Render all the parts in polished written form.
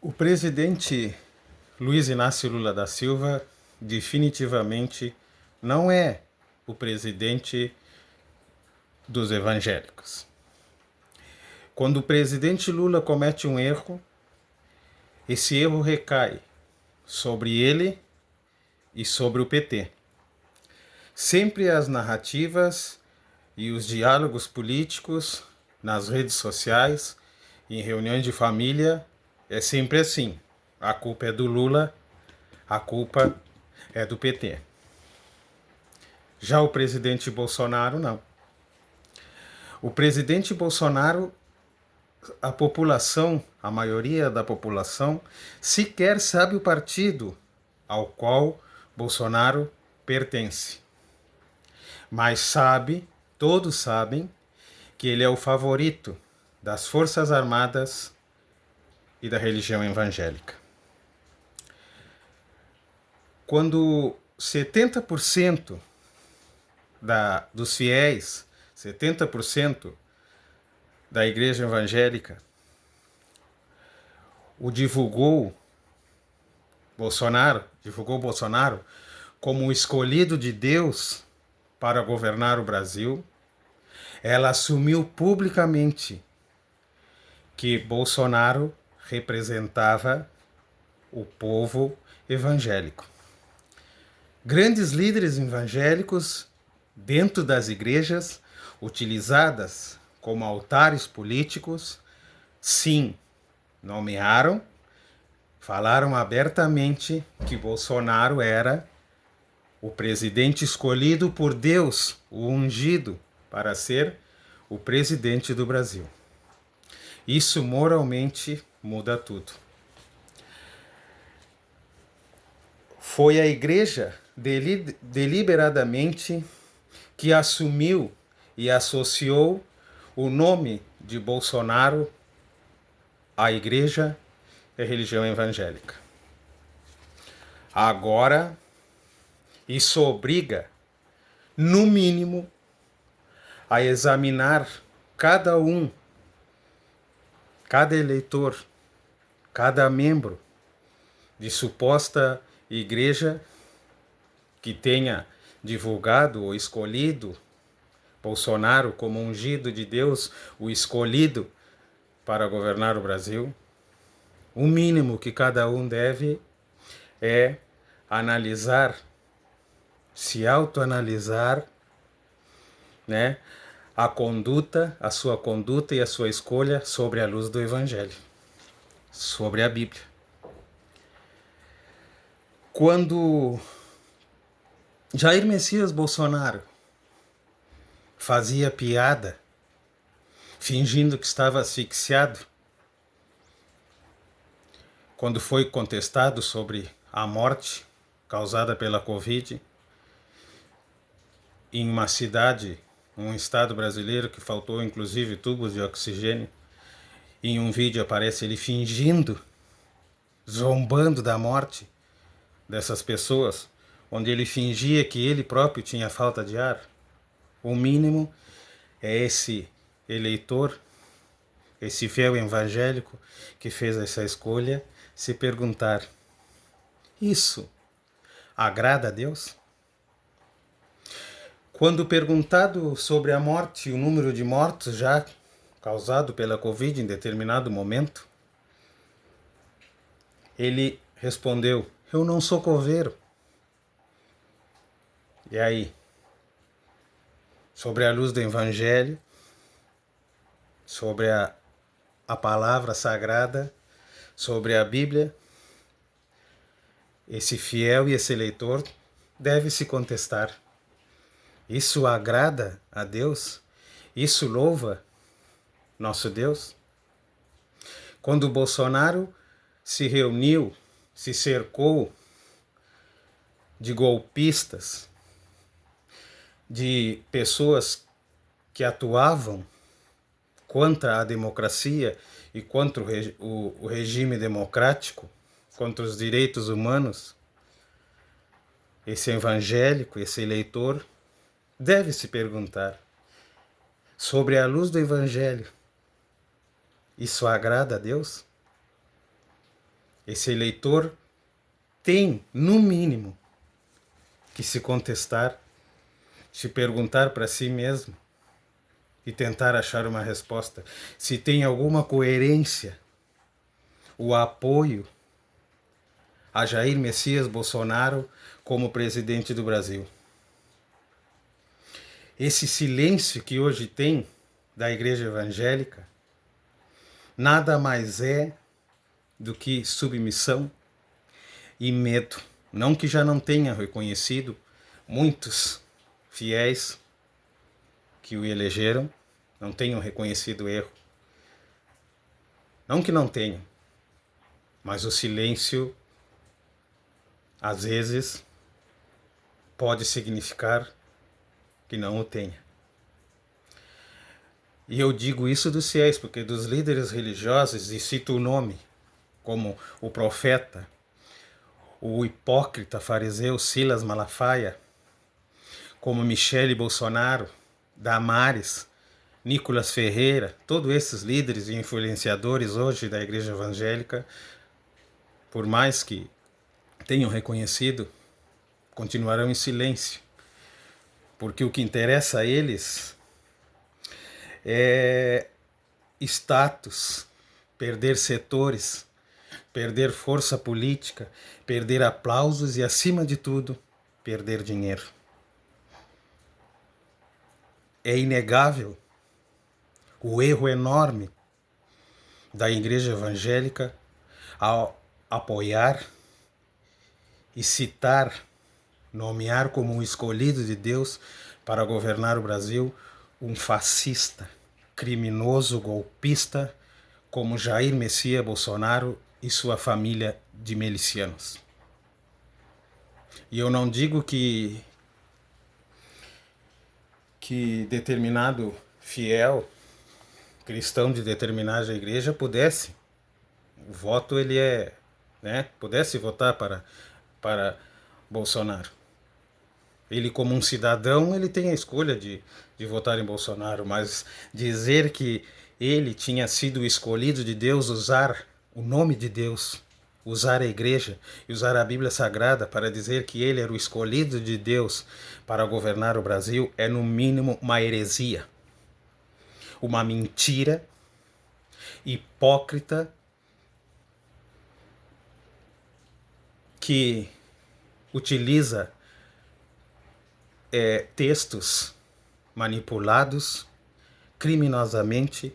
O presidente Luiz Inácio Lula da Silva definitivamente não é o presidente dos evangélicos. Quando o presidente Lula comete um erro, esse erro recai sobre ele e sobre o PT. Sempre as narrativas e os diálogos políticos nas redes sociais, em reuniões de família, é sempre assim. A culpa é do Lula, a culpa é do PT. Já o presidente Bolsonaro, não. O presidente Bolsonaro, a população, a maioria da população, sequer sabe o partido ao qual Bolsonaro pertence. Mas sabe, todos sabem, que ele é o favorito das Forças Armadas e da religião evangélica. Quando 70% dos fiéis, 70% da igreja evangélica divulgou Bolsonaro como o escolhido de Deus para governar o Brasil, ela assumiu publicamente que Bolsonaro representava o povo evangélico. Grandes líderes evangélicos dentro das igrejas, utilizadas como altares políticos, sim, nomearam, falaram abertamente que Bolsonaro era o presidente escolhido por Deus, o ungido, para ser o presidente do Brasil. Isso moralmente muda tudo. Foi a igreja deliberadamente que assumiu e associou o nome de Bolsonaro à igreja e à religião evangélica. Agora, isso obriga, no mínimo, a examinar cada eleitor, cada membro de suposta igreja que tenha divulgado ou escolhido Bolsonaro como ungido de Deus, o escolhido para governar o Brasil. O mínimo que cada um deve é analisar, se autoanalisar, né, a sua conduta e a sua escolha sobre a luz do Evangelho, sobre a Bíblia. Quando Jair Messias Bolsonaro fazia piada, fingindo que estava asfixiado, quando foi contestado sobre a morte causada pela Covid em uma cidade, um estado brasileiro que faltou inclusive tubos de oxigênio, em um vídeo aparece ele fingindo, zombando da morte dessas pessoas, onde ele fingia que ele próprio tinha falta de ar. O mínimo é esse eleitor, esse fiel evangélico que fez essa escolha, se perguntar: isso agrada a Deus? Quando perguntado sobre a morte e o número de mortos já causado pela Covid em determinado momento, ele respondeu: eu não sou coveiro. E aí? Sobre a luz do Evangelho, sobre a palavra sagrada, sobre a Bíblia, esse fiel e esse eleitor deve se contestar. Isso agrada a Deus? Isso louva nosso Deus? Quando Bolsonaro se reuniu, se cercou de golpistas, de pessoas que atuavam contra a democracia e contra o regime democrático, contra os direitos humanos, esse evangélico, esse eleitor, deve se perguntar: sobre a luz do Evangelho, isso agrada a Deus? Esse eleitor tem, no mínimo, que se contestar, se perguntar para si mesmo e tentar achar uma resposta. Se tem alguma coerência o apoio a Jair Messias Bolsonaro como presidente do Brasil. Esse silêncio que hoje tem da igreja evangélica nada mais é do que submissão e medo. Não que já não tenha reconhecido muitos fiéis que o elegeram, não tenham reconhecido o erro. Não que não tenham, mas o silêncio, às vezes, pode significar que não o tenha. E eu digo isso dos fiéis, porque dos líderes religiosos, e cito o nome, como o profeta, o hipócrita fariseu Silas Malafaia, como Michele Bolsonaro, Damares, Nicolas Ferreira, todos esses líderes e influenciadores hoje da igreja evangélica, por mais que tenham reconhecido, continuarão em silêncio, porque o que interessa a eles é status, perder setores, perder força política, perder aplausos e, acima de tudo, perder dinheiro. É inegável o erro enorme da igreja evangélica ao apoiar e citar, nomear como um escolhido de Deus para governar o Brasil um fascista, criminoso, golpista como Jair Messias Bolsonaro e sua família de milicianos. E eu não digo que determinado fiel cristão de determinada igreja pudesse, o voto ele é, pudesse votar para Bolsonaro. Ele, como um cidadão, ele tem a escolha de votar em Bolsonaro, mas dizer que ele tinha sido escolhido de Deus, usar o nome de Deus, usar a igreja e usar a Bíblia Sagrada para dizer que ele era o escolhido de Deus para governar o Brasil, é no mínimo uma heresia, uma mentira hipócrita que utiliza textos manipulados criminosamente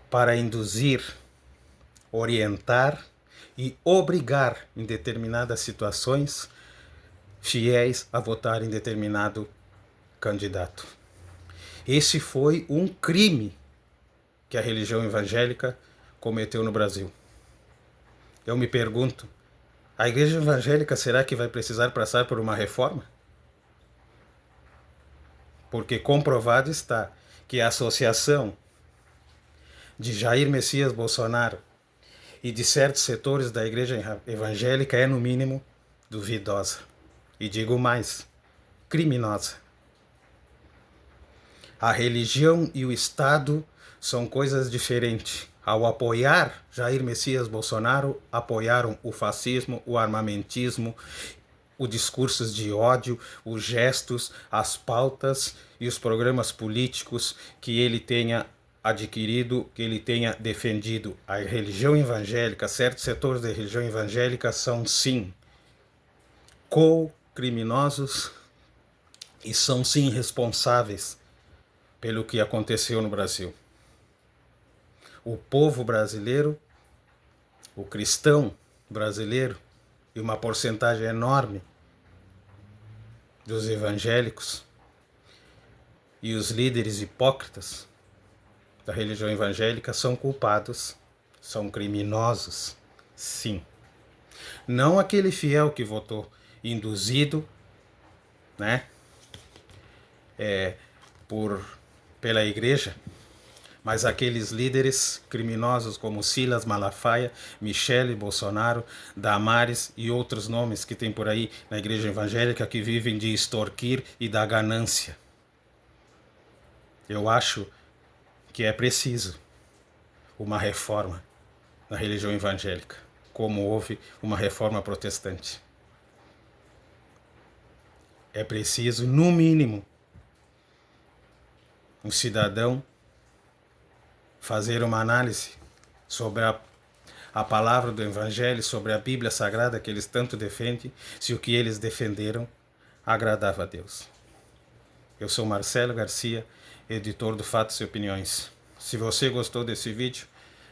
para induzir, orientar e obrigar em determinadas situações fiéis a votar em determinado candidato. Esse foi um crime que a religião evangélica cometeu no Brasil. Eu me pergunto, a igreja evangélica será que vai precisar passar por uma reforma? Porque comprovado está que a associação de Jair Messias Bolsonaro e de certos setores da igreja evangélica é, no mínimo, duvidosa. E digo mais, criminosa. A religião e o Estado são coisas diferentes. Ao apoiar Jair Messias Bolsonaro, apoiaram o fascismo, o armamentismo, os discursos de ódio, os gestos, as pautas e os programas políticos que ele tenha adquirido, que ele tenha defendido. A religião evangélica, certos setores da religião evangélica são, sim, co-criminosos e são, sim, responsáveis pelo que aconteceu no Brasil. O povo brasileiro, o cristão brasileiro e uma porcentagem enorme dos evangélicos e os líderes hipócritas da religião evangélica são culpados, são criminosos, sim. Não aquele fiel que votou induzido, pela igreja, mas aqueles líderes criminosos como Silas Malafaia, Michele Bolsonaro, Damares e outros nomes que tem por aí na igreja evangélica que vivem de extorquir e da ganância. Eu acho que é preciso uma reforma na religião evangélica, como houve uma reforma protestante. É preciso, no mínimo, um cidadão fazer uma análise sobre a palavra do Evangelho, sobre a Bíblia Sagrada que eles tanto defendem, se o que eles defenderam agradava a Deus. Eu sou Marcelo Garcia, editor do Fatos e Opiniões. Se você gostou desse vídeo,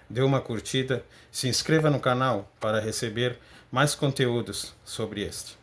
dê uma curtida, se inscreva no canal para receber mais conteúdos sobre este.